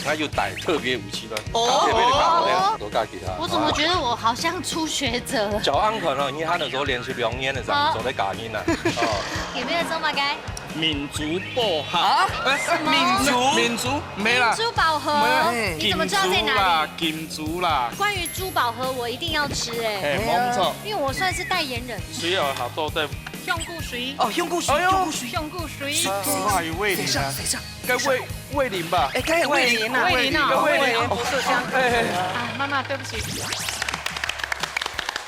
那就带特别武器了。特别的干粮都带给他。我怎么觉得我好像初学者？小安可能，因为他那时候连续2年的时候都在嘎音呢。有没有这么该？民族报哈？民族没啦。珠宝盒，你怎么知道在哪里？金珠啦。关于珠宝盒，我一定要吃哎，冇错。因为我算是代言人。水有好多的。香菇水哦，香菇水，香菇水。还有味林啊？该味林吧？哎，该有味林啊，味林啊，味林不是香。啊，妈妈，对不起。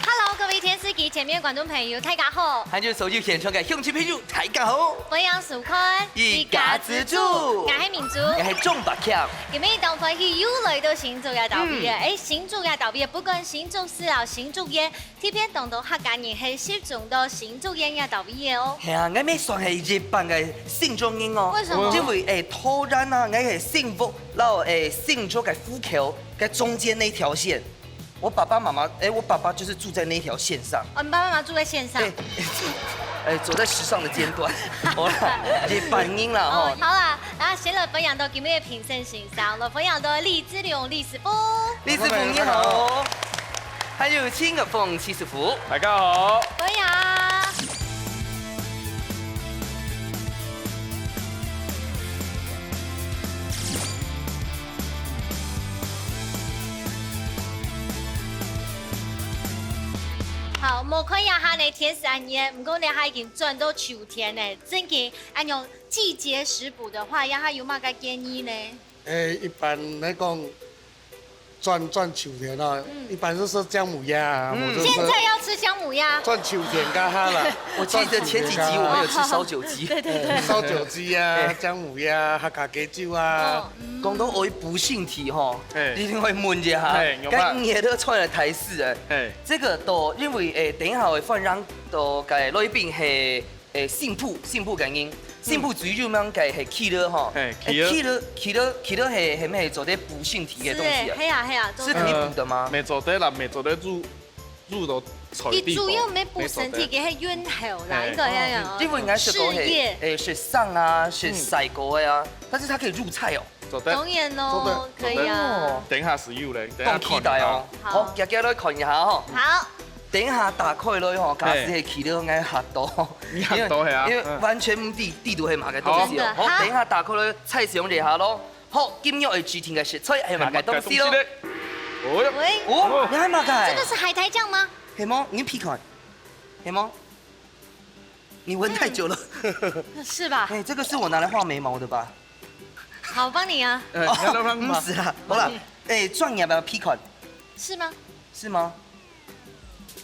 Hello， 各位天司機前面嘅觀眾朋友，大家好。還有手機現場嘅鄉親朋友，大家好。我係蘇坤，一家之主，我係民族，我係中白強。今日當歡喜又來到新竹嘅特別嘅，新竹嘅特別，不管新竹市啊、新竹縣，特別當到客家人係集中到新竹縣嘅特別嘅哦。係啊，我咪算係日本嘅新竹人哦。為什麼？因為突然啊，我係幸福，然後新竹嘅虎口嘅中間那條線。我爸爸媽媽，我爸爸就是住在那條線上。哦，你爸爸媽媽住在線上。走在時尚的尖端。好啦，日本人啦吼。好啦，啊，先來分享到今日嘅評審欣賞，來分享到李志龍、李師傅。李師傅你好，還有青個鳳七師傅，大家好。分享。好，莫看一下你天時暗夜，唔過你還已經轉到秋天呢。真嘅，按用季節食補的話，要還有乜個建議呢？一般來講，轉秋天啊，一般就是薑母鴨啊。現在要吃薑母鴨。轉秋天噶哈啦。我記得前幾集我們有吃燒酒雞。對對對。燒酒雞啊，薑母鴨、客家雞酒啊。講到我補性題吼，一定會問一下，今日都出來台視誒，這個都因為等一下會分享到嘅來賓係姓鋪嘅人，姓鋪主要咁嘅係 killer 吼，killer 係咩做啲補性題嘅東西啊？係啊，是可以補的嗎？沒做得啦，沒做得入到菜地。你主要沒補身體嘅係猿猴啦，應該要有。因為應該是講係是上啊，是曬過呀，但是它可以入菜哦。當然咯，可以啊。等下使用咧，咁期待哦。好，日日來看一下吼。好。等下打開來吼，假使係起到愛嚇到，你嚇到係啊？因為完全地圖係馬嘅東西哦。好，等下打開來菜上一下咯。好，今日嘅主題嘅食材係馬嘅東西咯。喂，哦，你係馬嘅？這個是海苔醬嗎？係嗎？你皮看，係嗎？你聞太久了。是吧？哎，這個是我拿來畫眉毛的吧？好，我幫你啊。唔是啦，好啦，醬你要不要皮款？是嗎？是嗎？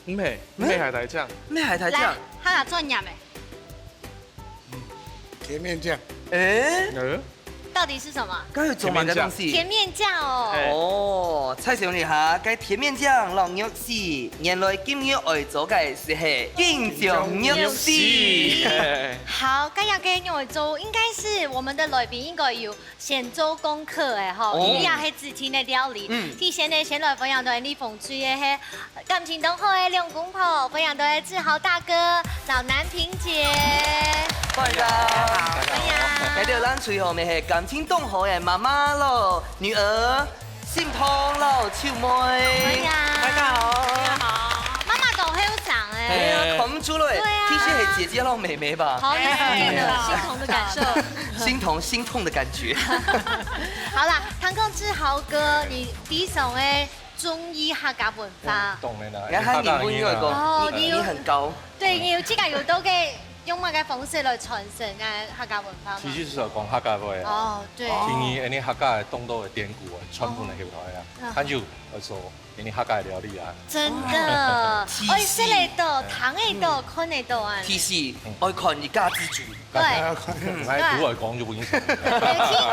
咩海苔醬？咩海苔醬？來，他拿醬入沒？甜面醬。到底是什麼？該有做乜嘅東西？甜面醬哦。哦，菜上嚟下，該甜面醬落肉絲，原來今日愛做嘅是京醬肉絲。好，今日嘅肉粥應該是我們的來賓應該有先做功課嘅吼，因為也係之前嘅料理。提前呢，先來分享到你風水嘅係感情都好嘅兩公婆，分享到係志豪大哥、老南萍姐。歡迎大家，喺度咱最後面係感情都好嘅媽媽咯，女兒心痛咯，秋妹。大家好，大家好。媽媽都好長誒。係啊，看唔出來，其實係姐姐咯，妹妹吧。好有點的心痛的感受。心痛的感覺。好啦，談到志豪哥，你第一首誒中醫客家文化。懂了啦。你看你不應該講，你很高。對，要自己要到嘅。用乜嘅方式來傳承嘅客家文化？其實是講客家話啊。哦，對。聽伊啲客家嘅當道嘅典故啊，全部嚟翕來啊，跟住我做啲客家嘅料理啊。真的，愛食嚟到，糖嚟到，看嚟到啊。提示愛看一家之主。對。唔係古來講就本身。有天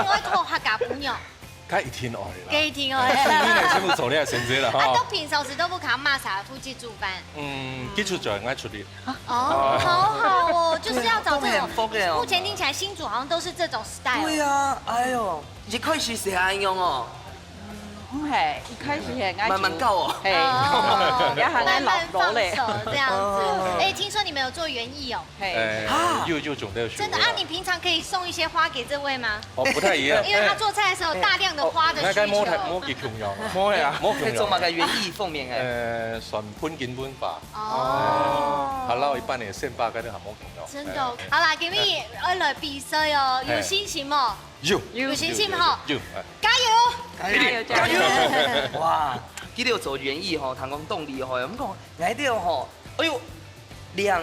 愛學客家本樣。梗一天愛啦，一天愛。你全部做呢個成績啦，啊，都平時都不靠媽啥夫妻煮飯。基礎就應該出力。哦，好好哦，就是要找這種。目目前聽起來新組好像都是這種 style。對啊，哎呦，一開始是安用哦。唔係，一開始係愛慢慢教哦。係，也係愛慢慢老咧。放手这样子。哎，聽說你們有做園藝哦？又準備學。真的啊？你平常可以送一些花給這位嗎？哦，不太一樣。因為他做菜的時候有大量的花的需求。摸幾強樣啊？摸啊，摸強樣。做埋個園藝方面嘅。算潘建本吧。哦。係啦，一般嘅先把嗰啲係摸強樣。真的。好啦，今日我來比賽哦，有信心冇？有信心嗬。加油！加油！哇！佢哋做園藝吼，談講動厲害，咁講嚟到吼，哎呦，兩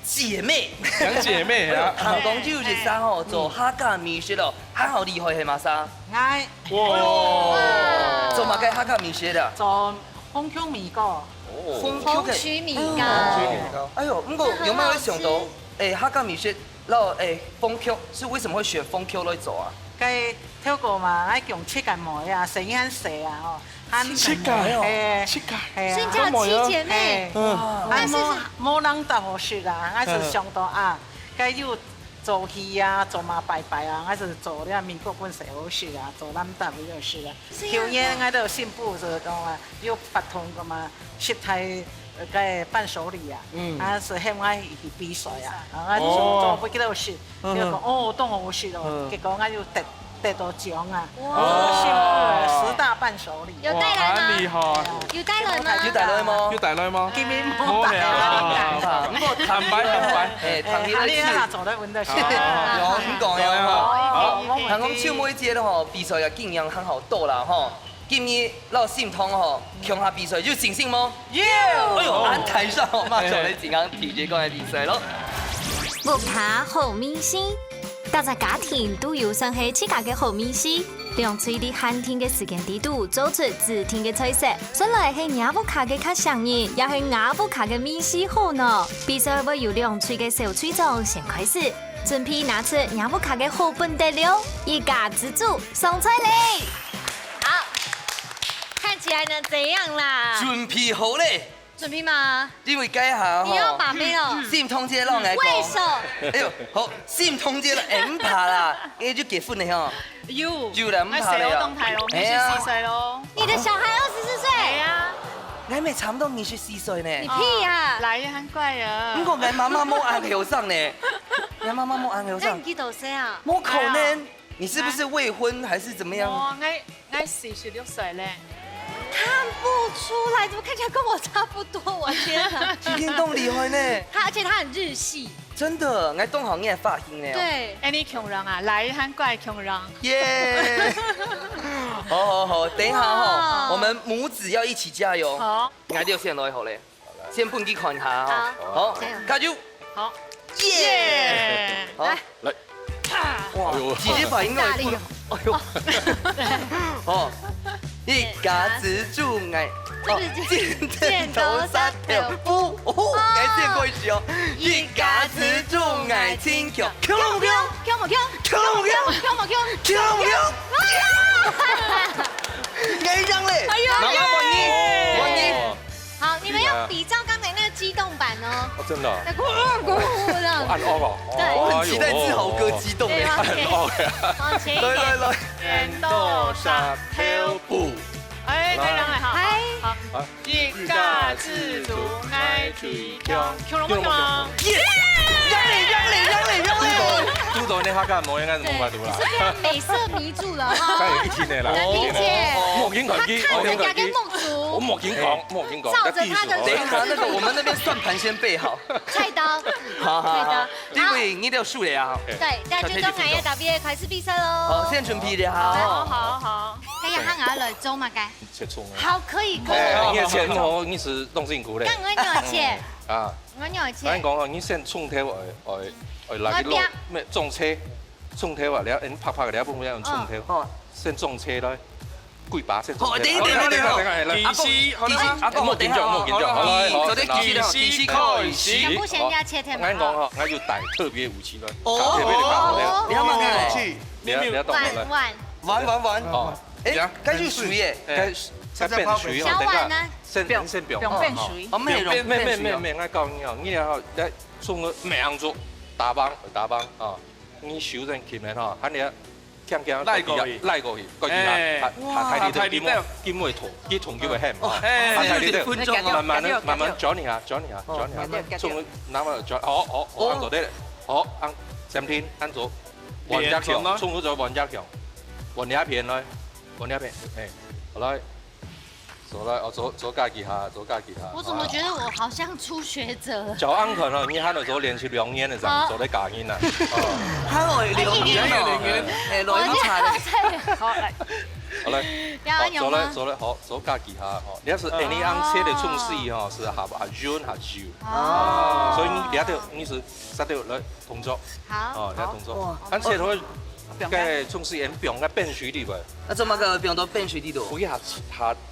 姐妹，兩姐妹啊！談講就是啥吼，做客家美食咯，還好厲害係嘛啥？愛哇！做乜嘅客家美食啦？做風丘米糕。紅曲米糕。哎呦，不過有冇有想到，客家美食，然後風丘是為什麼會選風丘來做啊？佢跳過嘛，愛用切間梅啊，成日食啊，吼。切界哦，切界，所以叫七姐妹。但是冇人當我識啊，我是上到啊，佢要做戲啊，做嘛拜拜啊，我是做了美國本社好識啊，做南大比較識啊。表演我都進步就講啊，要發通個嘛，識睇個伴手禮啊，啊是向我去比賽啊，我做不幾多識，佢講哦當我識咯，結果我要得到獎啊！哇！幸福10大伴手禮，有帶來嗎？厲害！有帶來嗎？要帶來嗎？要帶來嗎？見面冇帶啊！咁個坦白，阿你啊，做得穩得先。有咁講呀！好，談講唱每節咯，比賽嘅經驗很好多啦，吼。今日老心痛吼，強下比賽有信心嗎？有！哎呦，喺台上馬上嚟前啱提這個嘅比賽咯。木卡好明星。大家家庭都有生係自家嘅好面試，兩嘴啲寒天嘅時間地度做出自天嘅菜色。本來係雅福卡嘅客上人，也係雅福卡嘅面試好呢。比賽會由兩嘴嘅小隊長先開始，準備拿出雅福卡嘅好本得了，一家之主送菜嚟。好，看起來呢，怎樣啦？準備好咧。準備嗎？因為家下你要把妹咯。心通姐讓嚟講。為什？哎呦，好，心通姐唔怕啦，你就結婚了嗬。有啦，唔怕了。動態咯，24歲咯。你的小孩24歲？係啊。你咪差唔多24歲呢。你屁呀！來也很怪啊。不過我媽媽冇按頭上呢，我媽媽冇按頭上。那你幾多歲啊？冇可能，你是不是未婚還是怎麼樣？我46歲咧。看不出來，怎麼看起來跟我差不多？我天啊！今天都厲害呢。而且他很日系。真的，我東行嘅髮型呢。對。哎，你窮人啊，來很怪窮人。耶！好，等一下哈，我們母子要一起加油。好。我哋先來好咧，先半機看下。好，加油！好。耶！好，來。哇，姐姐髮應該係。哎呦。哦。一家之主愛，箭頭殺條夫，愛見過一次哦。一家之主愛親強，強唔強？強唔強？強唔強？強唔強？強唔強？愛上嘞！哎呦，萬一。好，你們要比照剛才那個激動版哦。哦，真的。這樣。按哦哦。對。我很期待志豪哥激動嘞。按哦呀。往前一點。來。剪刀石頭布。哎，可以讓來哈。好。一家之主愛體強，強龍不強啊？耶！讓你。豬頭你客家冇應該是冇法度啦。是變美色迷住了哈。梗係一天嘅啦。能理解。莫見佢機，他看人家跟夢族。我莫見講。照着他的。等一下，那個我們那邊算盤先備好。菜刀。好。因為你都要數了啊。對，那就當然要打邊開始比賽嘍。好，現在準備了哈。好。哎呀，喊我來做嘛該。切蔥。好，可以。你嘅前頭你是弄辛苦咧。咁我要切。啊。我要切。咱講哦，你先蔥頭來個咩種車，蔥頭啊，你拍嘅，你一般會用蔥頭，先種車咧，貴把先種車。等，技師，阿哥，莫緊張，好，做啲技師開始。不先要切添嘛。我講哦，我要帶特別武器來，特別的武器。你要乜嘅武器？你要懂得玩。哦，該去水耶，該變水哦，等下先變。變水。哦，咩，我教你哦，你要來從個咩樣做打幫啊，你手上鉗嘅吼，喊你强强赖過去，赖過去，過去下睇呢度兼會圖，啲同叫佢 ham，睇呢度慢慢轉一下，從那麼轉，好，按左啲，好，按前天按左，往一強，衝咗往一強，往一片來，往一片，好來。走來，左加幾下，左加幾下。我怎麼覺得我好像初學者？就安可能你喊到時連續2年的時候，做得假音啦。他會2年哦，來啲茶咧。好來，好來，走來，好，左加幾下，哦。你要是你按車的衝勢哦，是下轉下轉。哦。所以你兩條你是三條來動作。好。哦，兩動作。按車頭嘅衝勢很強，嘅變水啲噃。啊，做乜個變到變水啲度？佢下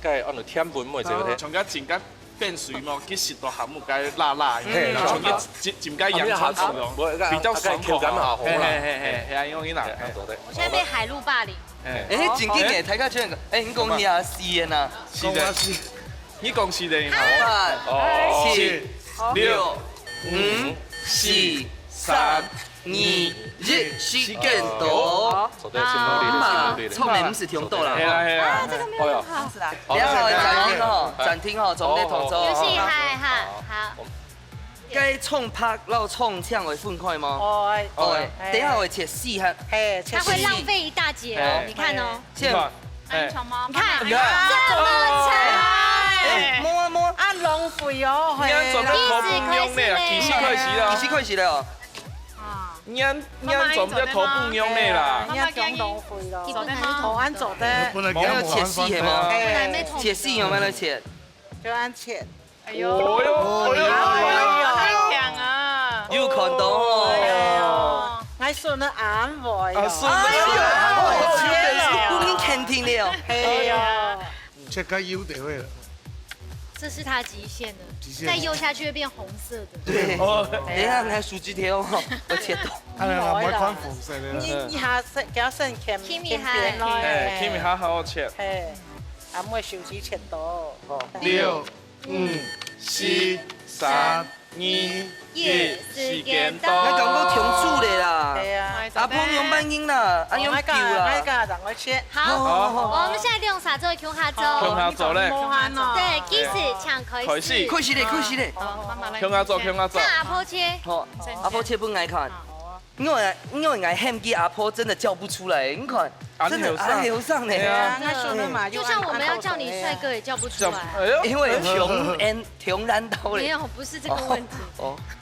嘅按到天本咪就係。從個前間變水嘛，其實都含冇嘅辣辣，從個前間洋葱水咯，比較爽口啊。係啊，因為嗱，我現在被海陸霸凌。誒，正經嘅，睇家唱，誒，你講嘢是啊嗱，是的，你講是的。8、7、6、5、4、3、2、1，時間到。後面50條到啦。係啦係啦。啊，這個沒有好。等下我暫停哦，暫停哦，做咩動作？遊戲嗨哈，好。該衝拍然後衝槍會分開嗎？會。等下會切細哈。它會浪費一大截哦，你看哦。切。你看，你看，這麼長。摸啊摸。啊，浪費哦。你按做咩頭不用咩啊？幾時開始啦？幾時開始了？你按做咩頭不用咩啦？你按講浪費咯。頭按做的。不能我要切細係嗎？切細有冇得切？就按切。哎呦，太強啊！有看到哦。我順了眼位。順我已經肯定了。係啊。切開油就會了。這是它極限的，再游下去會變紅色的。對，等一下還薯條哦，我切到。啊，冇看紅色的。你下食搞成甜片咯。Kimi 好好切。係，啊，我手指切到。 6、5、4、3、2、1，時間到。我感覺挺煮的啦。係啊。阿婆用慢音啦，阿用叫啦。那個讓我切。好，我們現在用啥做胸下做？胸下做咧。對，其實搶開始。開始咧，開始咧。胸下做，胸下做。讓阿婆切。好，阿婆切不愛看。因為愛喊給阿婆真的叫不出來，你看，真的安流上呢。就像我們要叫你帥哥也叫不出來。因為窮難到咧。沒有，不是這個問題。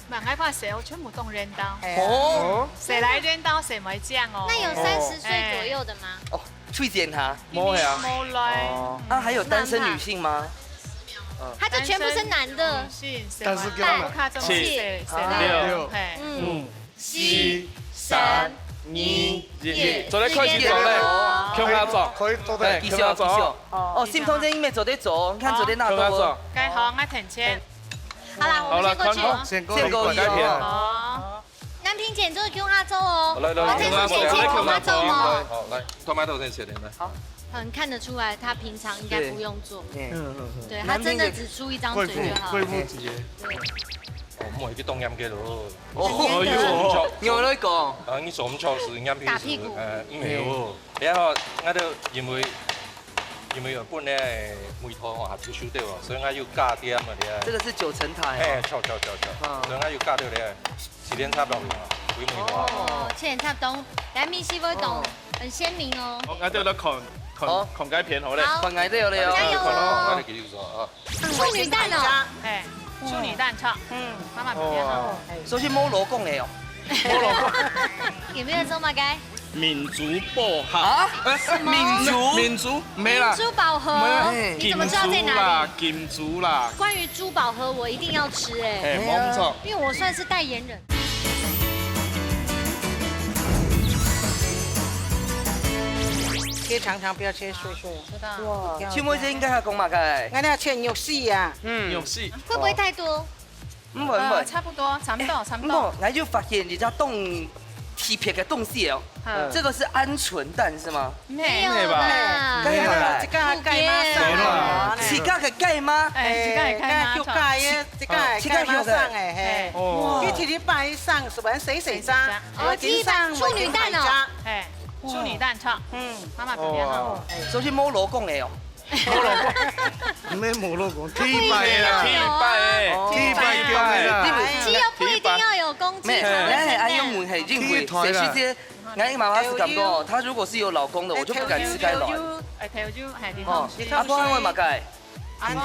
唔係我寫，我全部都認到。哦。誰來認到誰沒講哦。那有30歲左右的嗎？哦，推薦他。冇呀。冇來。啊，還有單身女性嗎？他就全部是男的。但是給我們7、6、5、4、3、2、1，做咧開始做咧，胸下做，可以做得。繼續繼續。哦，心痛這因為做得做，你看做得那多。該好，我停車。好啦，我們先過去。先過去哦。好。南平姐做胸下做哦。來，我這次切胸下做哦。好，來，托馬豆先切點來。好。很看得出來，他平常應該不用做。對，他真的只出一張嘴就好。貴婦節。哦，唔係啲冬陰嘅咯。哦，有得講。啊，你做咁錯事，陰打屁股。沒有。然後我都因為原本咧梅湯下少少啲喎，所以我要加啲啊嘛啲。這個是9層台。錯，所以我要加啲咧，7點差落去啊，會梅湯。哦，7點差冬，來米西會懂，很鮮明哦。我哋都狂雞片好咧。狂雞都有咧哦。加油哦！我哋繼續做啊。處女蛋哦。哎，處女蛋炒。媽媽比較好。所以冇攞講嚟哦。有沒有做嘛該？民族薄荷啊？民族沒啦。珠寶盒，你怎麼知道在哪裡？金珠啦。關於珠寶盒，我一定要吃哎。冇錯。因為我算是代言人。切長長，不要切碎碎。知道。哇，切妹姐應該係講嘛嘅。我哋要切肉絲啊。肉絲。會不會太多？唔會。差不多，差不多。我就發現人家凍鐵片嘅東西哦，這個是鵪鶉蛋是嗎？沒有啦。這個係雞媽生。自家嘅雞嗎？這個係雞嘅，這個係雞媽生誒。哇！佢鐵鐵擺上，是揾死生，哦，雞蛋處女蛋哦。处理蛋炒，妈妈准备好。首先摸老公的哦，咩冇老公，天拜啦，天拜天拜叫你啦，鸡又不一定要有公鸡没，才会哎，安生用母系认为谁是这？俺妈妈是感觉，她如果是有老公的，我就不敢吃该卵。哎，调酒係啲哦，阿婆安嘛该？还有个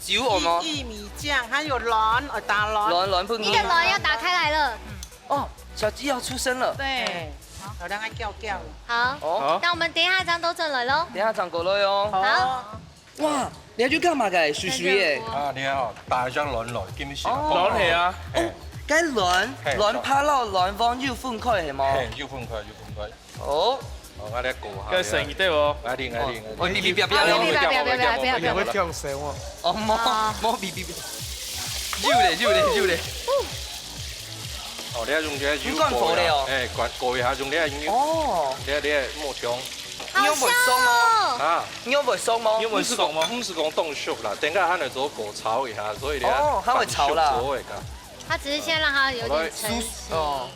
酒我吗？玉米酱，还有卵，打卵。卵不？你的卵要打开来了。哦，小鸡要出生了。對，有两个叫叫。好，哦，那我们等一下將都進來咯。等下長過來哦。好，哇，你要幹嘛嘅？水水嘅。啊，你看哦，打一張卵來，見唔見？卵係啊，該卵嘿卵拍落卵方要分開係冇？嘿，要分開，要分開。好，哦，我哋過下。跟成熱的喎。我哋，我嗶嗶不要你會跳繩喎。哦，冇嗶嗶嗶。繞嚟。哦，你係用嘅唔乾火咧哦。誒，過一下用呢個油。哦，你係木槍。好香哦。啊，你有冇鬆嗎？因為是講唔是講凍熟啦，等下佢嚟做過炒一下，所以你哦它會炒啦它只是先讓它有點成型哦，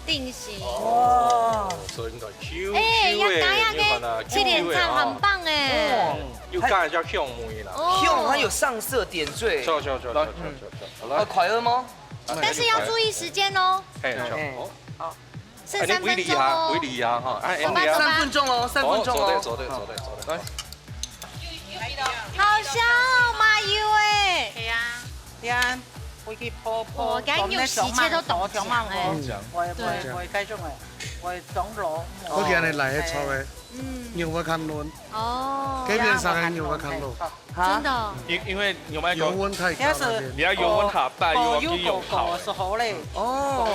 定型。哇，所以應該 Q 哎，要加下嘅吃點讚，很棒哎。要加一下香梅啦。用它有上色點綴。錯，好快樂嗎？但是要注意時間哦，係，好。剩3分鐘哦。維尼呀，哈，哎，走吧3分鐘哦，3分鐘哦。走的。好香哦，麻油哎。係啊，呀，會去破破。我剛用洗切都懂講嘛哎。會繼續嘅，會總攞。嗰件係嚟炒嘅，牛肉看卵，哦。基本上係牛肉看卵，真的。因為牛麥油温太高那邊。你要油温下大，又要用烤。是好嘞。哦，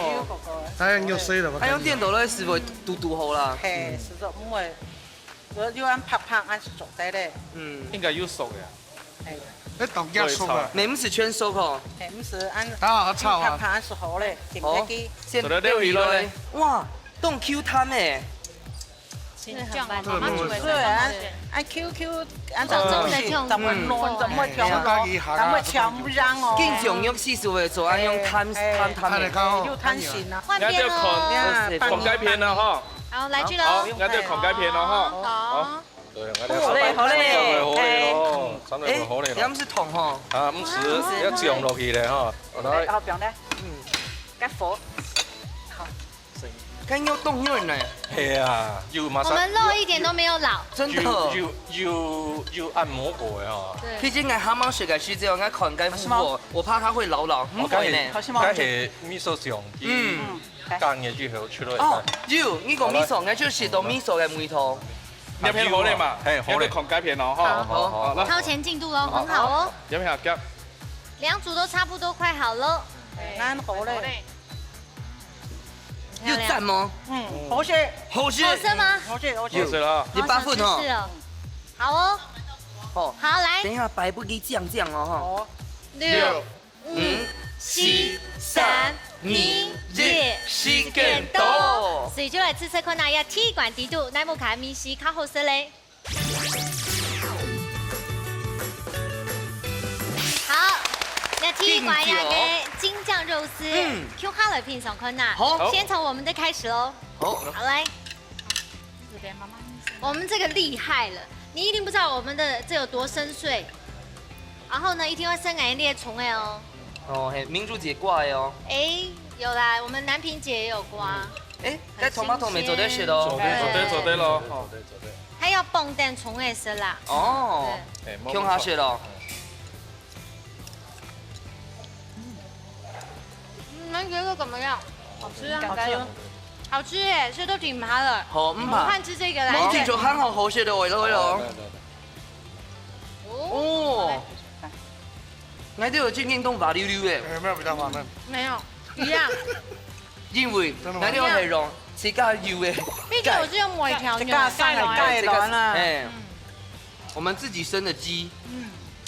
係用肉水啦，係用電腦咧，是會嘟好啦。係，是就唔會，要按拍拍按熟啲咧。應該要熟嘅。係。你豆夾熟啊？你唔是全熟哦。係，唔是按啊，炒啊！拍拍按熟好咧，點一機。先釣魚咯。哇，凍 Q 湯誒。先醬媽媽煮嘅。對，按 QQ 按怎麼亂，怎麼調，怎麼調唔讓哦。經常用試試會做，按用攤嘅。要攤線啊。換邊咯。狂雞片啦，嗬。好，來去咯。好，我哋狂雞片咯，嗬。好。好嘞，好嘞。好嘞，你唔是糖嗬？啊，唔是，要醬落去咧，嗬。來，好表呢？加火。更要凍潤呢。係啊，要馬上。我們肉一點都沒有老。真的。要按摩過嘅嗬。畢竟我啱啱學嘅是這樣，我看該敷我，我怕它會老。唔會呢。梗係味噌醬啲乾嘅之後出嚟。哦，要呢個味噌，我就食到味噌嘅味道。一片好咧嘛，係好咧，狂雞片咯，嗬。超前進度咯，很好哦。一片夾。兩組都差不多快好了。啱好咧。要讚嗎？好食。好食。好吃嗎？好食，好食。好食啦。你8份哦。好哦。好，來。等一下擺不給醬哦，哈。6、5、4、3、2、1，時間到。所以就來試測看哪一鐵管底度，乃木卡米西較好食咧。好。那鐵管呀嘅京醬肉絲，Q 好了品嘗看哪。好，先從我們的開始嘍。好，來。我們這個厲害了，你一定不知道我們的這有多深邃。然後呢，一定會生眼裂蟲哎哦。哦，嘿，明珠姐掛的哦。哎，有啦，我們南平姐也有掛。哎，該tomato沒做得食咯。做得咯。還要蹦蛋蟲也是啦。哦，Q 下食咯。你覺得怎麼樣？好吃啊，好吃。好吃耶，所以都挺怕的。好，唔怕。換吃這個來。我聽咗很好食的味道咯。哦。我都有見運動滑溜溜嘅。有沒有比較滑嫩？沒有，一樣。因為我呢個係用自家油嘅。畢竟我是用微調牛加上來蓋卵啦。哎，我們自己生的雞。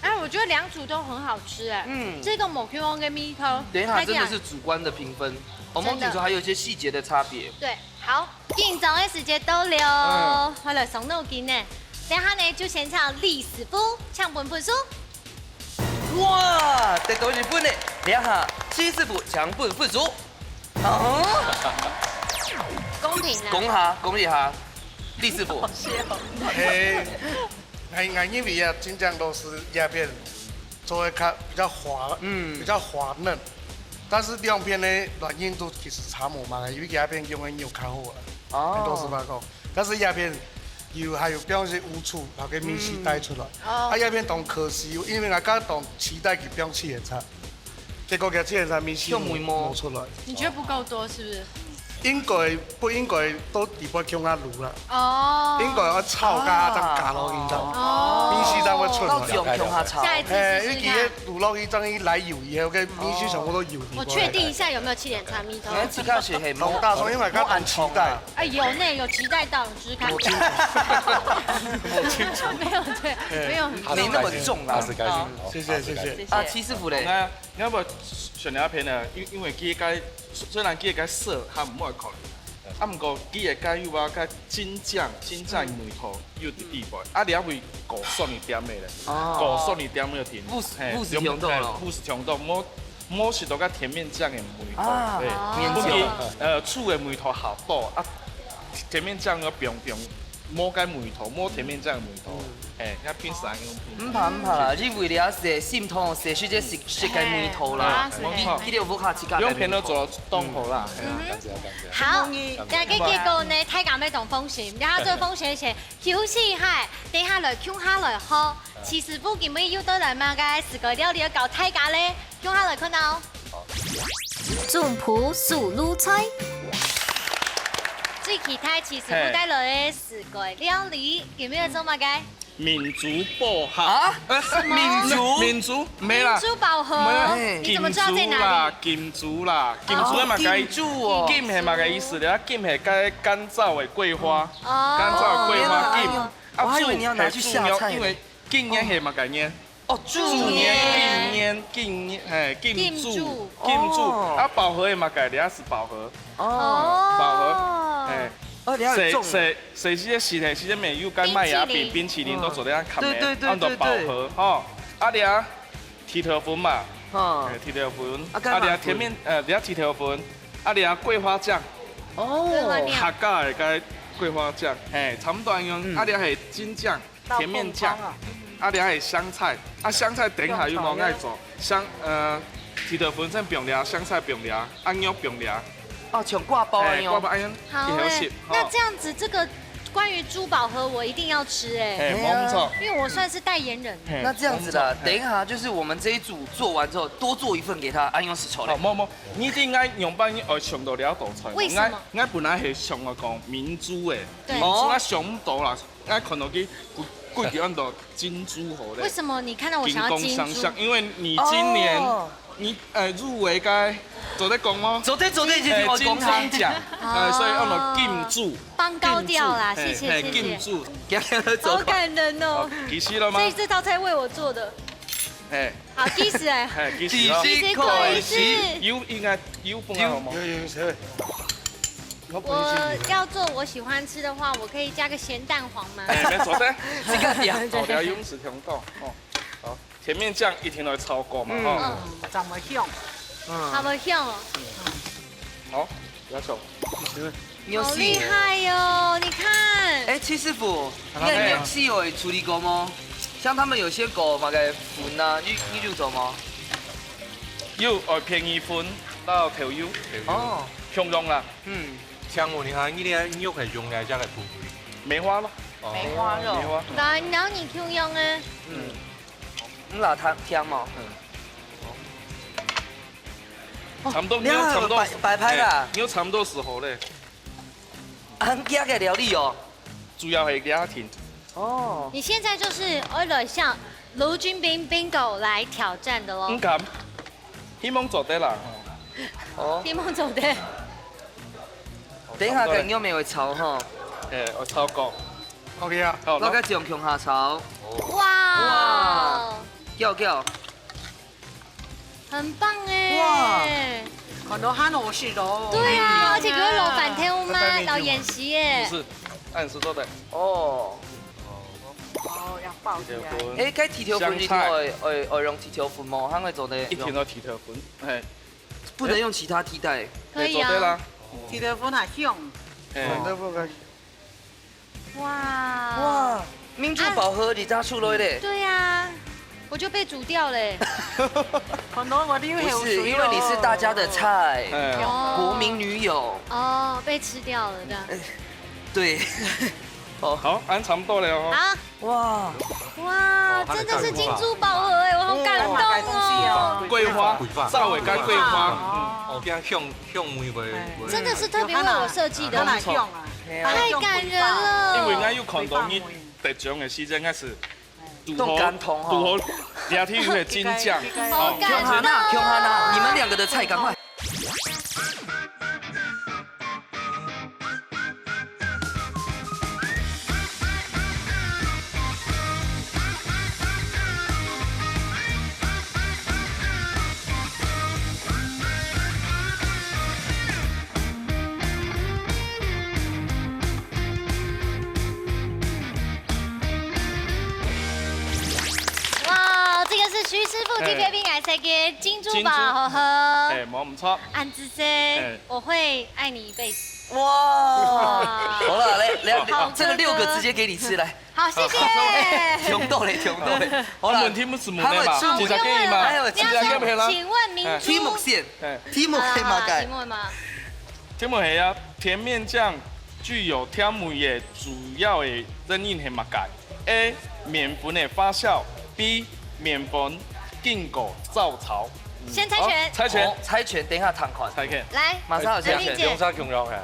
哎，我覺得兩組都很好吃哎。這個某 Q 跟米湯。等一下，真的是主觀的評分。我們聽說還有一些細節的差別。對，好，緊張的時間到了，我來送腦筋呢。等下呢就先唱歷史部，唱本書。哇，得到日本的2下，70部搶本附屬。啊！公平啦。講下，李師傅。因為啊，真正都是葉片做的比較滑，比較滑嫩。但是兩片的軟硬度其實差無嘛，因為葉片用的油較好啊，都是吧講。但是葉片還有比方說污處，把個米絲帶出來。葉片當可惜，因為我剛當期待佢比較氣也差，結果佢氣也差米絲冇出來。你覺得不夠多是不是？應該不應該都地不強啊滷啦？哦。應該要炒加再加落去就，米絲才會出來。下一次因為佢嘅滷落去等於來油以後，嘅米絲全部都油。我確定一下有沒有7點茶米頭。這個是係老大葱，因為佢按期待。哎，有呢，有期待到，你試試看。我清楚。沒有對，沒有。沒那麼重啦。謝謝。啊，戚師傅咧。你要不上兩片啊？因為佢嘅雖然佢嘅色較唔愛看，啊，不過佢嘅有話個真正梅頭有啲地位，啊，你還會高酸一點嘅咧，高酸一點嘅甜，50強度，冇是到個甜面醬嘅梅頭，對，醋嘅梅頭好多，啊，甜面醬個平冇個梅頭，冇甜面醬嘅梅頭。一片散咁。唔怕啦，你為了食心痛，食出隻食嘅梅頭啦，佢哋唔下次加。兩片都做當好啦。好，但係結果呢，睇下咩同風險，然後做風險前，休息下，等下來傾下來喝。其實附近咪要得來嘛嘅自個料理要搞睇下咧，傾下來看到。總鋪素滷菜。最期待其實附帶來嘅自個料理，有冇做乜嘅？民族薄荷啊？民族沒啦，民族薄荷，你怎麼知道在哪裡？金珠啦，金珠係嘛個金係嘛個意思咧？金係個乾燥嘅桂花，乾燥嘅桂花金。我還以為你要拿去下菜，因為金煙係嘛個煙？哦，豬煙，金珠，啊薄荷係嘛個？你係是薄荷，薄荷，食些時係些美有跟麥芽餅、冰淇淋都做得樣冚嘅，按到薄荷，吼，啊你啊，鐵條粉嘛，鐵條粉，啊你啊甜面，你啊鐵條粉，啊你啊桂花醬，客家嘅個桂花醬，差唔多樣，啊你係金醬、甜面醬，啊你係香菜，啊香菜等下又冇愛做，鐵條粉先不用料，香菜不用料，按肉不用料。哦，像掛包一樣。好哎，那這樣子，這個關於豬寶盒我一定要吃哎。沒錯。因為我算是代言人。那這樣子啦，等一下就是我們這一組做完之後，多做一份給他，按用食材。冇，你一定愛用班愛上到了道菜。為什麼？我本來係上個講明珠嘅，明珠我上唔到啦，我看到佢貴啲按到金珠好咧。為什麼你看到我想要金珠？因為你今年你入圍該。昨天講嗎？昨天已經我講他獎，所以按到金柱。幫高調啦，謝謝。金柱，好感人哦。幾時了嗎？這道菜為我做的。好，幾時哎？幾時開始？應該有半好嗎？我要做我喜歡吃的話，我可以加個鹹蛋黃嗎？沒錯的，這個點。好，要用匙調到。好，甜面醬一定要超過嘛，哈。怎麼香？好不香哦。好，要求。好厲害喲！你看。哎，戚師傅，你有試有處理過嗎？像他們有些狗嘛嘅粉啊，你有做嗎？有，便宜粉到條油。哦。香用啦。像我你看，你啲肉係用嘅，真係富。梅花咯。梅花肉。梅花。然後你 Q 用啊？咁嗱，香嘛。差唔多，你差唔多擺拍啦。你有差唔多時候咧。很家嘅料理哦。主要係家庭。哦。你現在就是為了向盧軍彬 Bingo 來挑戰的咯。唔敢，希望做得啦。哦。希望做得。等下嘅肉味會炒哈。我炒過。OK 啊。我而家用強下炒。哇！叫。很棒哎！哇，看到很好食咯。對啊，而且佢會落飯廳嗎？落演習耶。是，按時做的。哦，要爆起來。誒，該鐵條粉一定要用鐵條粉嗎？佢會做得。一定要鐵條粉，不能用其他替代。可以啊。鐵條粉係香。反正不该。哇，民主饱和你家出来的。对呀，我就被煮掉了。可能我的不是，因为你是大家的菜，国民女友。哦，被吃掉了这样。对。哦，好，安差不多了哦。好。哇，真的是金珠宝盒哎，我好感动哦。桂花，赵伟干桂花。哦，这样向玫瑰。真的是特别为我设计的，太感人了。因为俺有看到你得奖的时阵，开始动感同哈，赌和俩体育的金奖。好感动。琼哈娜，你们两个的菜赶快。徐师傅特别爱食嘅金珠宝盒，哎，冇唔错。安子生，我会爱你一辈子。哇！好了，来，这个6个直接给你吃来。好，谢谢。穷豆嘞。好了，题目是问的嘛，他们几只鸡嘛？请问民族题目线，题目可以吗？题目吗？题目系啊，甜面酱具有甜味嘅主要嘅任意系乜解 ？A. 面粉嘅发酵 ，B. 面粉浸过造潮。先猜拳。猜拳，等一下躺款。猜拳。来，马上有南萍姐。用啥形容啊？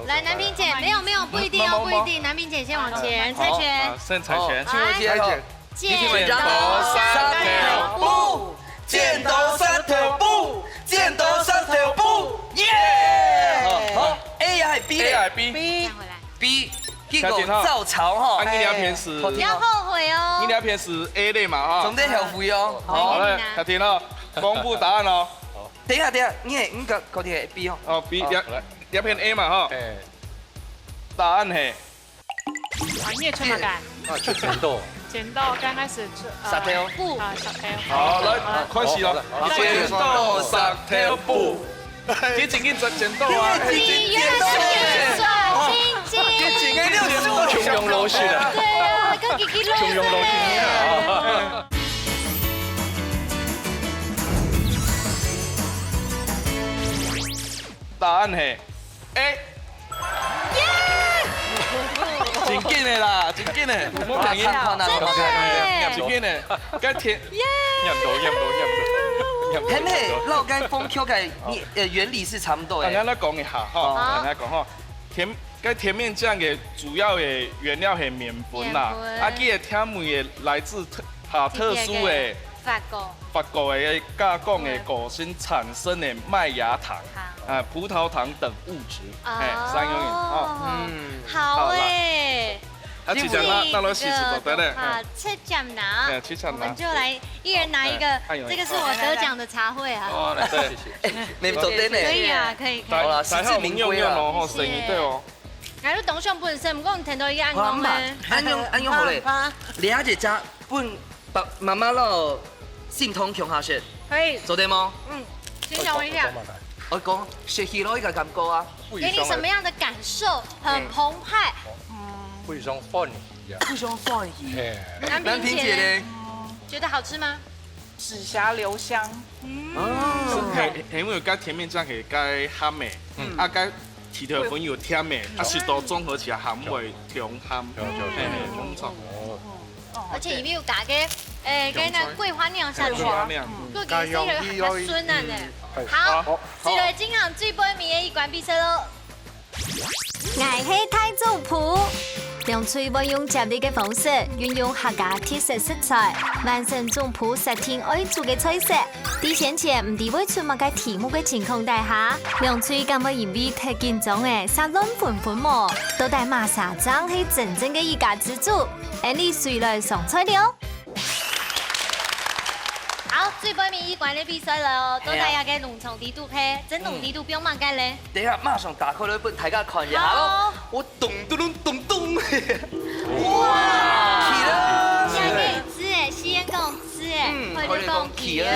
来，南萍姐，没有，不一定哦，不一定。南萍姐先往前猜拳。先猜拳。来，剪刀三条布，剪刀三条布，剪刀三条布，耶！好 ，A 还是 B 嘞 ？B。再回来。B。结果造潮哈，你俩偏是，不要后悔哦。你俩偏是 A 类嘛哈。总得后悔哦。好嘞，听听了，公布答案哦。等一下，你个搞定 B 哦。哦 B，俩偏 A 嘛哈。答案是。你也吹嘛干？就剪刀。剪刀刚开始三条布啊，三条。好，来，开始了。剪刀三条布。你自己剪刀啊？你原来是耍晶晶。穷用老师的。对啊，跟弟弟穷用老师。答案是 A。真紧的啦，真紧的，我感觉真紧的，该甜。念到。很美，老干风 Q 改原理是差不多的。咱来讲一下哈，来讲哈，甜面酱的主要的原料是面粉啦，啊，佢的甜味的来自特殊的法国的加工的果心产生的麦芽糖、葡萄糖等物质，三种好哎。啊，七奖拿，那我洗洗手，对不对？好，七奖拿，我们就来一人拿一个，这个是我得奖的茶会啊。哦，来，谢谢。你做得呢？可以啊，可以。好了，实至名归了哦，生意对哦。啊，你董上本身，不过你听到一个暗用呢？暗用好嘞。你阿姐家本妈妈咯，心痛穷下雪。可以。做得吗？请讲一下。我讲学习咯，一个感觉啊。给你什么样的感受？很澎湃。非常欢喜非常欢喜。南萍姐呢？觉得好吃吗？紫霞留香。是因为加甜面酱是加咸的，啊加提头粉有甜的，啊是都综合起来咸味中咸，没错。而且里面有加个跟那桂花酿下去，够给这个较酸嫩的。好，最后今行最杯面的一关比赛咯。爱喜太祖谱。用嘴巴用接力嘅方式，运用客家特色食材，完成总谱10天愛做嘅菜色。啲先前唔知會出乜嘅題目嘅情況底下，用嘴咁嘅因為太緊張嘅，殺亂盤盤模，到底馬沙張係真正嘅一家之主。而你誰來上菜了？好，最杯面一關嘅比賽啦哦，到底有嘅濃稠程度係真濃程度不用乜嘅咧？等下馬上打開呢本大家看一下咯。我咚咚咚咚，哇！起啦！下面吃誒，西安講吃誒，佢哋講起啊。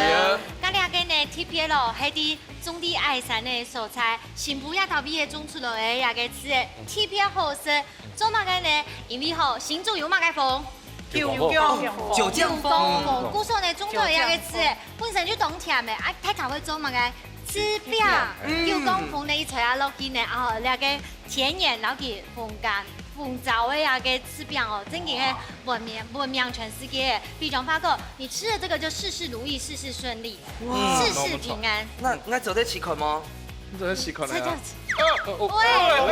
咁俩个呢 TPL 咯，系啲中地爱山的所在，新埔也头边的种出来的也个吃的 TPL 好食，做嘛个呢？因为吼新竹有嘛个风。九降风，古时候呢，种出来也个吃的，本身就冬甜的，啊，太常会做嘛个吃饼，又讲风呢一吹啊落去呢，啊，那个田野然后去风干。风燥的那个吃饼哦，真嘅闻名全世界。比方发觉你吃了这个就事事如意，事事顺利，事事平安。那我做得起口吗？你做得起口呢？喂，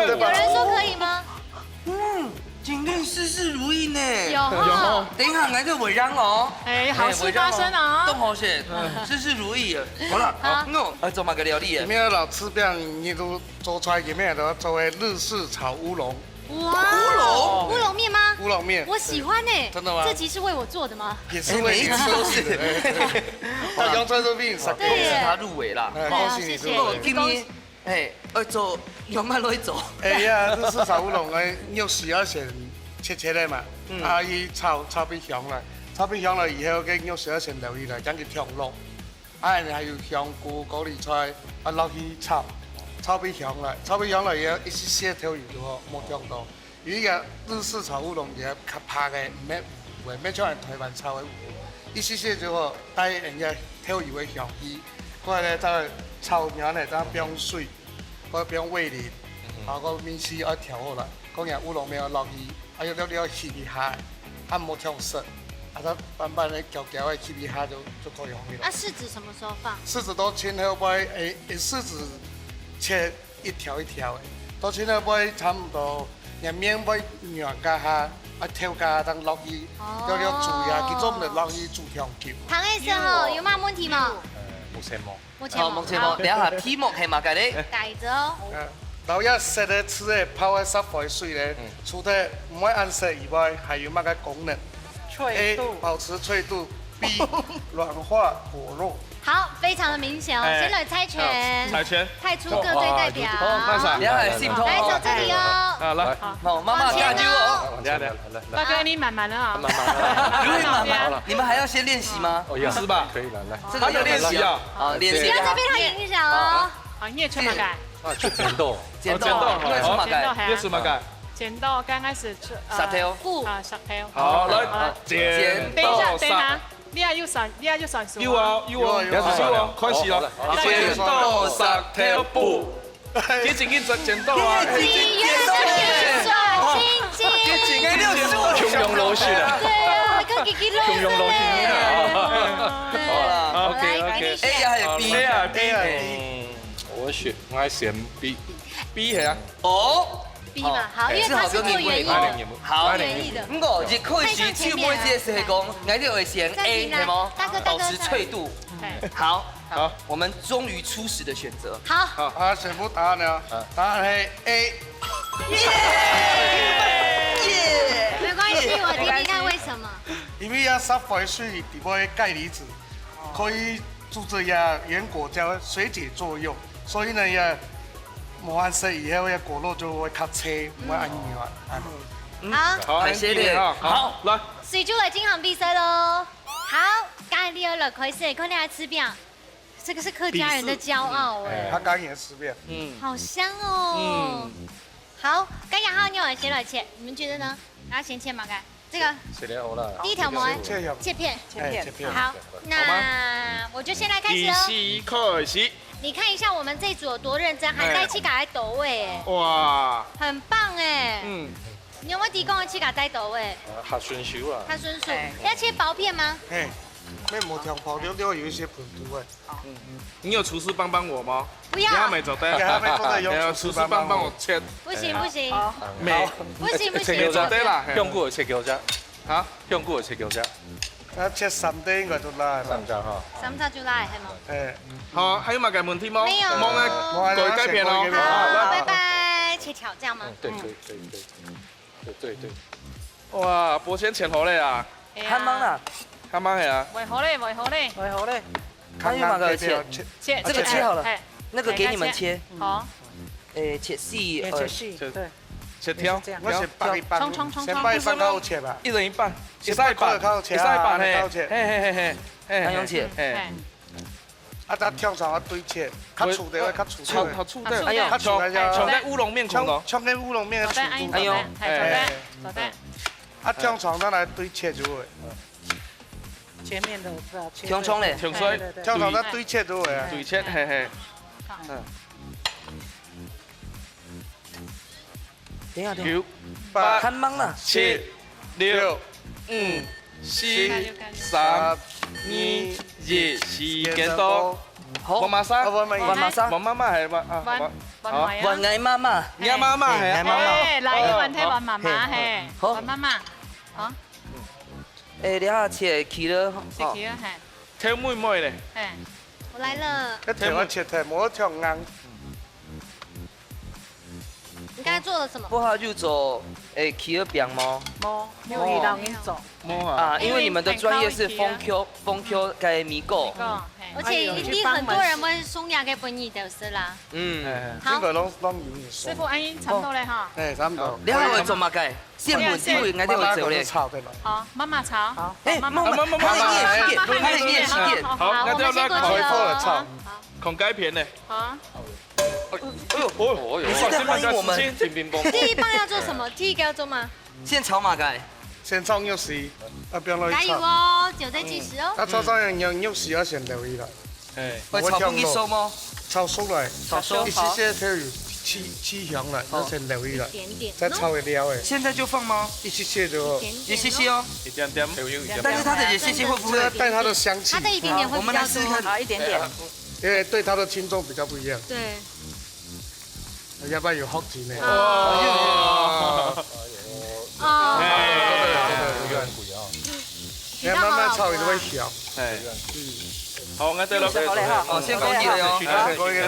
有人说可以吗？今天事事如意呢。有哈。等一下，我就违章哦。哎，好事发生啊！都好些，事事如意。好了，我做嘛个料理？里面老吃饼，你都做出来里面都作为日式炒乌龙。哇，乌龙面吗？乌龙面，我喜欢呢。真的吗？这集是为我做的吗？也是为你都是。他用这个病，恭喜他入围了。恭喜你入围。今天，做有慢落去做。哎呀，日式炒乌龙哎，肉丝要先切的嘛，啊，伊炒俾香啦，炒俾香了以後，嘅肉絲要先留意來，將佢調落，啊，然後還有香菇、高麗菜，啊落去炒俾香啦，炒俾香了以後，一絲絲調油就好，冇調到。伊個日式炒烏龍嘢較拍嘅，唔咩像人台灣炒嘅，一絲絲就好，帶人家調油嘅香氣，過來咧再炒麵咧再不用水，或不用味淋，啊個面絲要調好啦，講人烏龍麵要落去。還有要起一下，它冇調色，啊，它慢的攪的起一下就可以紅了。啊，柿子什麼時候放？柿子都切好擺，柿子切一條一條的，都切好擺差唔多，然面擺軟加下，啊調加當落去，要煮呀，其中就落去煮香球。唐醫生哦，有乜問題嗎？目前冇。目前冇。目前冇，等下題目係嘛嘅咧？改着哦。然後一食的吃的泡喺濕開水咧，除咗唔會暗色以外，還有乜個功能？A 保持脆度 ，B 軟化果肉。好，非常的明顯哦。先來猜拳，派出各隊代表。來走這裡哦。好來，好，媽媽加油哦。大哥，你慢慢的啊。你們還要先練習嗎？是吧？可以了，來。這個要練習啊。好，練習。不要再被他影響哦。好，你也吹馬改。啊，去剪豆。剪豆，你也出馬改。你也出馬改。剪豆剛開始出。沙條。啊，沙條。好，來剪豆沙。你也要算數。要啊，要啊，開始咯。剪豆沙條布。幾錢幾隻剪豆啊？越算心機。窮用老師啦。對啊，跟吉吉老師。窮用老師。好啦，OK。 A 還有 B。我選 B 係啊。哦。 B 嘛，好，因為它是做園藝，好，園藝的。不過一開始手摸這個是講，我哋會選 A 係嗎？保持脆度。好，我們終於初始的選擇。好，啊，宣布答案了，答案係 A。沒關係，我聽聽看為什麼。因為要濕開水，底部嘅鈣離子可以阻止呀原果膠水解作用，所以呢呀。 磨完色以後，果肉就會較脆，唔會按軟。好，謝謝你。好，來，水就來進行比賽嘍。好，剛才你有了開始，快點來吃餅，這個是客家人的驕傲哎。他剛也吃遍，好香哦。好，剛剛好，你有先來切，你們覺得呢？然後先切嘛，該這個。切了好了。第一條膜，切片。好，那我就先來開始哦。開始。 你看一下我們這一組有多認真，還帶氣咖在抖味哎，哇，很棒哎。你有沒有提供的氣咖在抖味？它順手啊。它順手，要切薄片嗎？哎，那磨條薄了，有一些粉毒哎。你有廚師幫我嗎？不要。還沒做得。廚師幫我切。不行不行。沒。不行不行。沒做得啦。用過切餃子。嚇？用過切餃子。 啊，切3塊應該都拉。3隻哈。3隻就拉係嗎？哎。好，還有乜嘅問題嗎？沒有。冇咧，改變咯。好，拜拜。切條這樣嗎？對。哇，保險前好咧啊！看忙啦，看忙係啊。為何咧？還有乜個切？切，這個切好了，那個給你們切。好。切細，對。切條，我先掰一半，先掰一半給我切吧。一人一半，一半，嘿，嘿，還用切，咱通常对切，较粗的，较粗的，好粗的，哎呦较粗的像在乌龙面孔咯。像跟乌龙面的粗度。哎呦，左边，通常咱来对切就会。前面的是吧？冲冲嘞，冲水，通常咱对切就会啊。对切，嘿嘿。等下， 9、8、看忙啦， 7、6、5、4、3、2、1，時間到。好，王馬莎，玩馬莎，王媽媽係嘛？啊，玩愛媽媽，啱媽媽係啊。哎，来一碗睇玩妈妈嘿，好玩妈妈，好，誒，你下切起了，食起啊嘿，挑妹妹咧，哎，我来了，一條我切太，冇條硬。你刚才做了什么？不好就做起了饼嗎？没有让你走。摸啊，啊，因為你們的專業是風 Q 嘅米糕，而且一定很多人會送牙給本意就是啦。嗯，好，呢個攏容易師傅，阿姨差不多咧哈，誒，差唔多。你還會做乜嘅？先門因為我哋會做咧。炒的啦。好，媽媽炒，好，誒，媽媽，媽媽他的面，好，我們先過去開火了炒了。。孔雞片咧，好，你是在歡迎我們？乒乒乓乓。第一棒要做什麼？第一個要做嗎？先炒乜嘅？先炒肉絲，不要落加去炒。油哦，有在計時哦。炒樣肉絲要先留意啦，誒，會炒半幾熟嗎？炒熟來，炒熟一些都有起香了，要先留意啦。點點。再炒一料誒，現在就放嗎？一些就好。一些些哦。一點點，但是它的一些些會不會？帶它的香氣它，的一點點會我比較多。們來試試看。好一點點，因為對它的輕重比較不一樣。對。要不然有好甜呢。哦，哦。你要慢慢炒，就會香。係，好，我哋落，哦，先講嘢哦。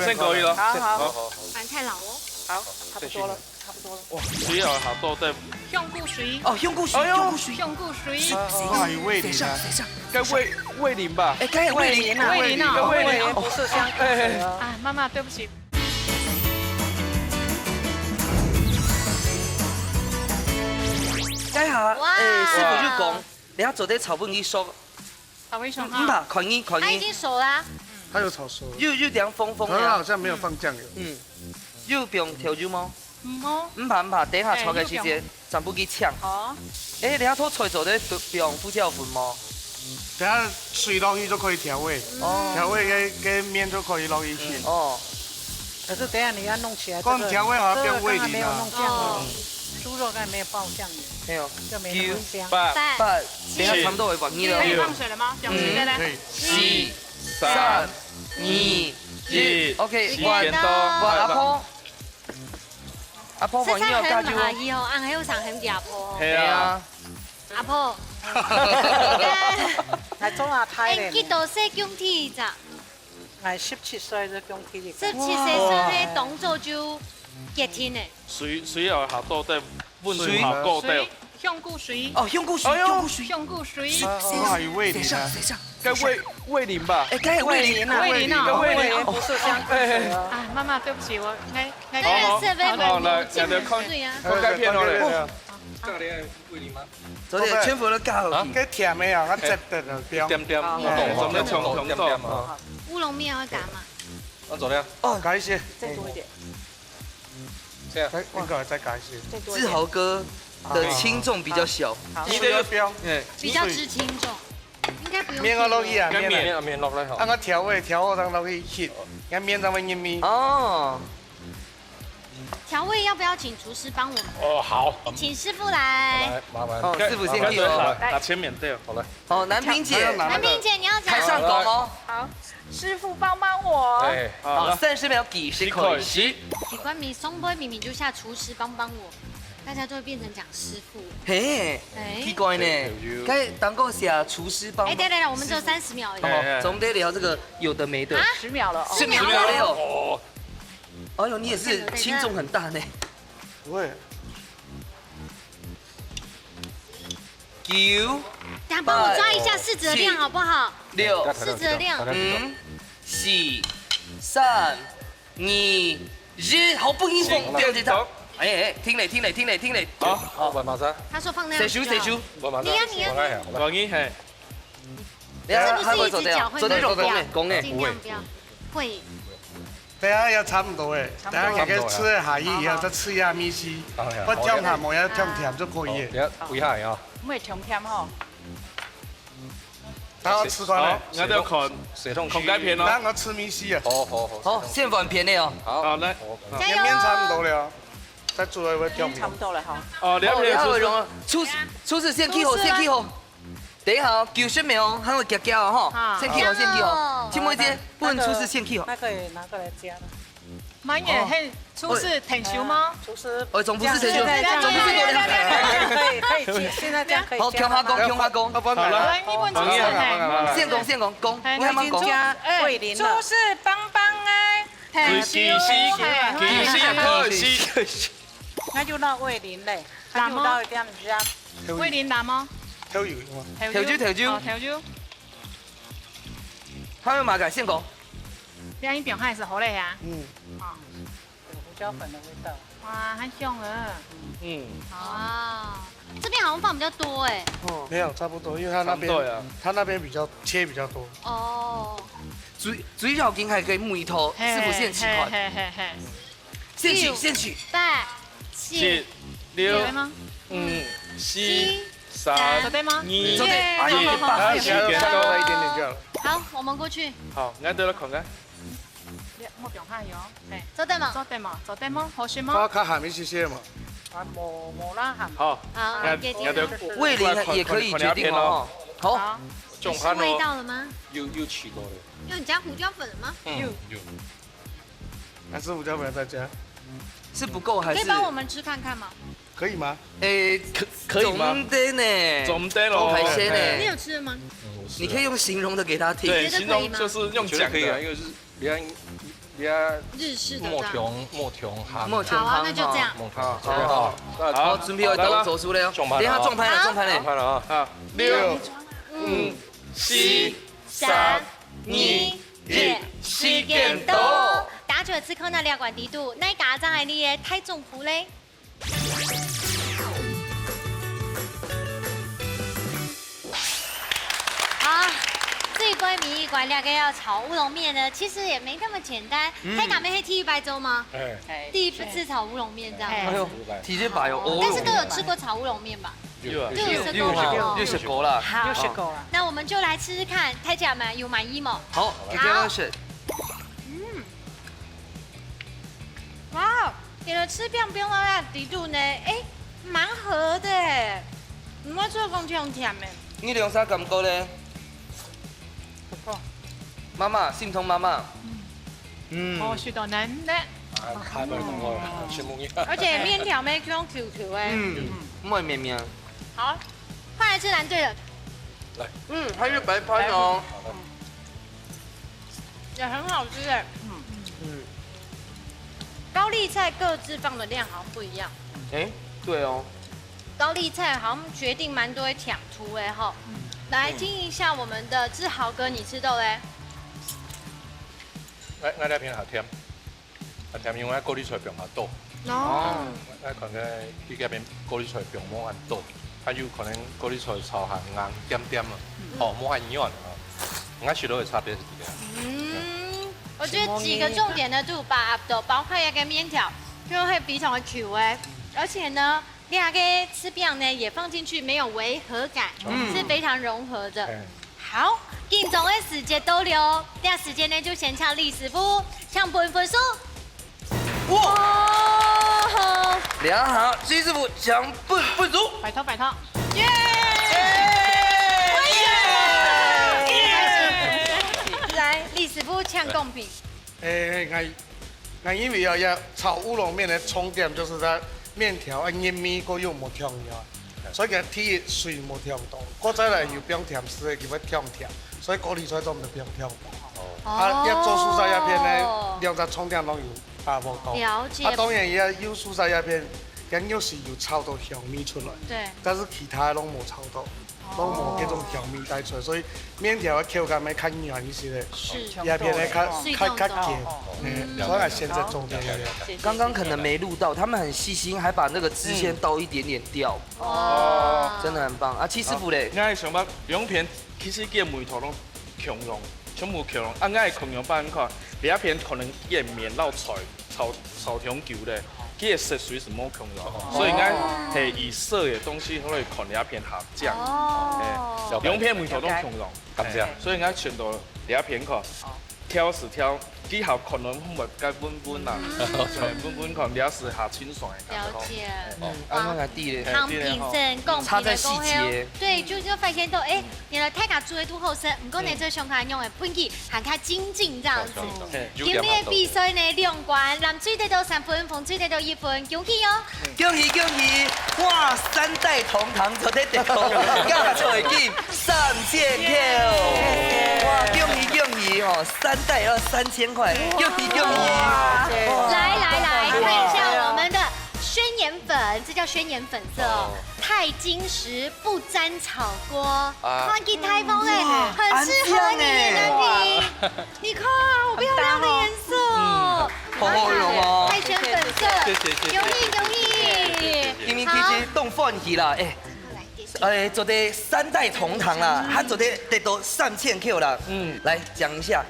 先過去咯，好好，好，反太老哦。好，差不多了，差不多了。哇，水又下多啲，香菇水，哦，香菇水，香菇水。香菇水，哇，有味淋啊！該味淋吧？哎，該味淋啊，味淋啊，味淋不是香菇水哦。啊，媽媽對不起，該下，師傅就講，你下做啲炒半幾熟，好威雄唔啊，怕，快啲，快啲。它已經熟啦。它有炒熟了，又點風風它好嘅，像沒有放醬油。嗯，又不用調酒嗎？哦，唔怕唔怕，等下炒嘅時節，全部去搶。好，誒，你下套菜做啲不用胡椒粉嗎？等下水落去就可以調味，哦調味跟面就可以落一起。哦，可是等下你要弄起来，光調味好像这變味个刚才没有淋啊弄。醬哦油，豬肉剛才沒有爆醬油，沒有，就沒那麼香。八、三、八，等下差唔多會混呢可以啦。放水了嗎？用水的可咧，以。四、三、二、一，OK，時間到，阿婆，阿婆食混呢個加椒餐很麻以後，硬係好上很阿婆。係啊，阿婆。係中下胎誒，幾咧，多歲供體咋係17歲就供體力。 ？17歲生嘅動作就結天嘅。水又下多啲，溫水下高啲水，，香菇水，哦，香菇水，香菇水，香菇水，哇，有味淋啊！該味淋吧？誒，梗係味淋啊，味淋啊，味淋不是香菇水哦。啊，媽媽對不起，我那個設備好來唔進水啊。孔雞片落嚟，做啲全部都加落去。cái甜的啊，我質的就標。點點，咁樣重點點啊！烏龍麵要加嘛？我做咧，哦，改一些，再多一點，這樣再應該再改一些。再多一點。志豪哥的輕重比較小，好，你哋標，比較知輕重，應該不用。面我落去啊，面啊，面落咧，按個調味調上落去熱，咁面上面一米。哦，調味要不要請廚師幫我們？哦好，請師傅來。來麻煩。哦，師傅先去哦。拿前面對，好嘞。好，南平姐，南平姐你要講。台上講哦。好，師傅幫幫我。哎，好，30秒計時開始。奇怪，你松杯明明就下廚師幫幫我，大家都會變成講師傅。嘿，奇怪呢，該當個寫廚師幫哎，。對，我們只有30秒而已。哦，總得聊這個有的沒的。 10秒了哦。 10秒了哦。哦，哎呦，你也是輕重很大呢。不會， 9、等下幫我抓一下柿子的量好不好？ 6、柿子的量。 5、4、3、2、1，好不應風，掉這套。哎，聽嘞。好，喂，馬生，他說放那樣。誰輸誰輸？喂，馬生，你呀。黃姨係，是不是一只脚会做那种公的，尽量不要，会。等下要差不多诶，等下给佢吃下去以後，再吃一下米絲，不忝下冇嘢忝甜就可以嘅。你睇下啊，唔會甜甜吼。等我吃完了，我都要看看改片咯。等我吃米絲啊。好，先放片的哦。好，來，面差不多了，再做一個薑差不多了哈。哦，兩片厨師先起火，先起火。等一下哦，90秒，還會夾夾哦哈。先起火，先起火。請問一下，不能廚師先起火。那可以拿過來加了。滿眼嘿，廚師挺熟嗎？廚師，哦，總不是挺熟，總不是可以，現在這樣可以。好，強化工，強化工。好了，你問廚師現工，現工，工，我已經加桂林了。廚師幫幫哎，其實，那就到桂林嘞，那就到一點加。桂林南嗎？調油嘛。調酒。還有馬改現工。兩一表還是好嘞呀。有胡椒粉的味道。哇，很香啊。哇，這邊好像放比較多哎。沒有，差不多，因為他那邊比較切比較多。哦。水餃筋還可以木頭，是不限期款。現取。8、7、6、嗎5、4、3、2、1。再多一點點就好。好，我們過去。好，我到了看看。我表下有，做對嗎？做對嗎？好選嗎？我看下面謝謝嘛。冇啦，係。好，味淋也可以決定哦。好。是味道了嗎？又起過了。有你加胡椒粉了嗎？有。還是胡椒粉再加？是不夠還是？可以幫我們吃看看嗎？可以嗎？可以嗎？總得呢。總得咯。海鮮呢？你有吃了嗎？你可以用形容的給他聽。對，形容就是用講可以啊，因為是比較日式的莫條蝦。好啊，那就這樣。好，好，準備要走出來哦。等一下撞拍了。好，6、5、4、3、2、1，時間到。打出此刻那兩管底度，那家長係你嘅太中府嘞。好，这一杯米一罐两个要炒乌龙面呢，其实也没那么简单。太敢妹黑第一白粥吗？第一次炒乌龙面这样。哎呦，体质白哦。但是都有吃过炒乌龙面吧？有6食過啦。好，6食過啦。那我們就來吃吃看，太假們有滿意嗎？好，一定要選。哇，點了吃變變到底度呢？哎，蠻合的誒，唔好做咁甜甜嘅。你用啥感覺呢？媽媽，心痛媽媽。我學到難的。太美了，羨慕你。而且面條咩 Q Q Q 哎。唔係綿綿。好，換來吃藍隊的。來。還有白盤哦。也很好吃哎。高麗菜各自放的量好像不一樣。哎，對哦。高麗菜好像決定蠻多的甜出哎哈。來聽一下我們的志豪哥，你吃到嘞？我那邊係甜，因為高麗菜並唔多。哦。我可能佢嗰邊高麗菜並冇咁多，還有可能高麗菜炒係硬點點啊，冇咁軟啊。我食到嘅差別是點？我覺得幾個重點呢，就把包括一個麵條，就會非常的 Q 哎，而且呢，兩個吃餅呢也放進去，沒有違和感，是非常融合的。好，競總的時間到了，這樣時間呢就先請李師傅搶分數。哇！良好，李師傅搶分數。拜託拜託。耶！來，李師傅搶公平。因為要炒烏龍麵的重點就是在麵條黏米個又冇調料，所以佢鐵水冇調到，嗰再來又不用甜絲的，佢要調甜，所以高麗菜都唔得不用調。要做蔬菜鴉片呢，兩隻重點都有把握到。了解。當然也有蔬菜鴉片，咁有時有炒到香味出來。對。但是其他都冇炒到。拢无这种调味带出来，所以面条的口感要较软一些的，叶片的较甜，所以现在做这个。刚刚可能没录到，他们很细心，还把那个汁先倒一点点掉。哦，真的很棒啊！七师傅嘞，我想把两片其实个梅头拢强溶，全部强溶，按我强溶版看，第一片可能伊个面捞出来炒长球咧。伊个色水是冇强溶，所以应该系以色的东西可以看第一片下降，两片梅头都强溶，咁样，所以应该全部第一片看，挑是挑，之后可能会该温温啦，温温看，了是下清爽。了解。刚刚地咧，汤品生公差在细节。对，就是发现到，哎，原来太家煮的都好食，不过呢，这上卡用的喷气还较精进这样子。今天比赛呢两关，男水得到3分，风水得到1分，恭喜哦！恭喜恭喜！哇，3代同堂做得得到，加彩金3000块！哇，恭喜恭喜哦！3代要3000块，恭喜恭喜！来，看一下我们的宣言粉，这叫宣言粉色哦。钛金石不沾炒锅，看起台风哎，很适合你耶，南平。你看，好漂亮的颜色哦，好用哦，钛宣粉色，恭喜！今天其实动欢喜啦，做的3代同堂啦，还做的得到3000块啦。来讲一下，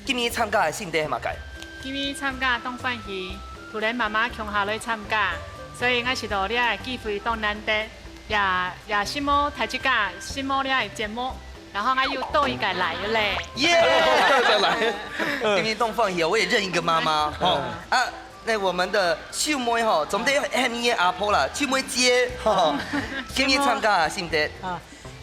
今年参加的性质嘛改。今年参加动欢喜，突然妈妈强下来参加，所以我是到了的机会当难得，也心目台这个心目了的节目，然后我又到一个来了嘞。耶！再来，今年动欢喜，我也认一个妈妈哦啊。那我们的秀妹吼，总得喊你阿婆啦，秀妹姐吼，今年参加性质。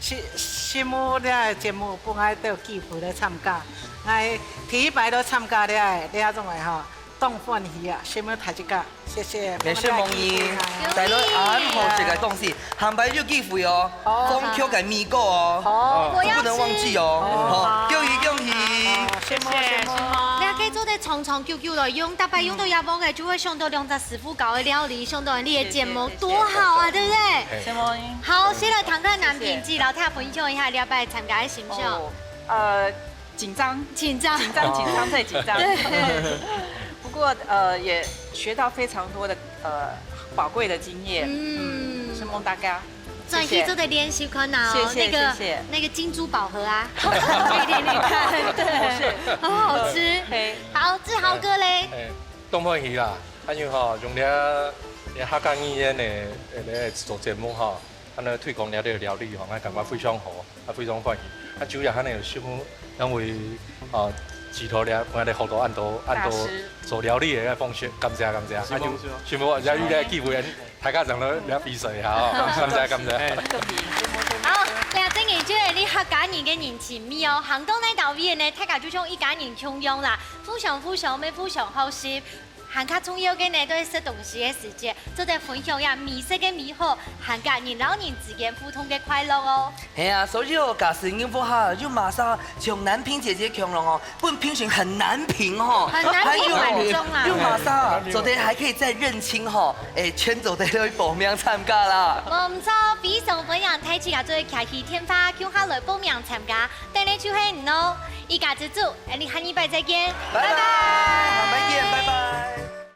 新母了节目本来都有机会来参加，我第一摆都参加了，了种的吼，动欢喜啊！新母台这个，谢谢。谢谢梦怡，在了安好这个东西，下摆有机会哦，风口给米果哦，不能忘记哦，恭喜恭喜！谢谢。你可以做得长长久久的用，大摆用到亚帮的就会想到2师傅搞的料理，想到你的节目多好啊，对不对？谢谢。好，先来谈谈男品记，老太分享一下了解参加的心情。紧张再紧张。不过也学到非常多的宝贵的经验。是梦大哥。转去做的练习看啊，那个金珠宝盒啊，给你看，对，好好吃。好，志豪哥嘞？动欢喜啦，因为吼用了客家语言的来做节目吼，安尼推广了这个料理吼，我感觉非常好，非常欢喜。主要安尼有师傅，因为指导了，我哋好多按做料理嘅方式，感謝。全部有呢個機會，大家上嚟比賽下，感謝。好，兩正研究你客家人嘅人情味哦，行動呢導演呢，大家就像一家人共用啦，互相咩互相好心。行較重要嘅呢，都係食東西嘅時節，做啲分享呀美食嘅美好，行家人老人之間互通嘅快樂哦。係啊，所以假使應付下，就馬上從南平姐姐強龍哦，不然評選很難評哦，很難評很重啊。就馬上昨天還可以再認親吼，圈走的去報名參加啦。我唔錯，非常分享睇住啊，做開啟天花，叫下來報名參加，等你就係唔咯，一家之主，你下禮拜再見，拜拜。下禮拜見，拜拜。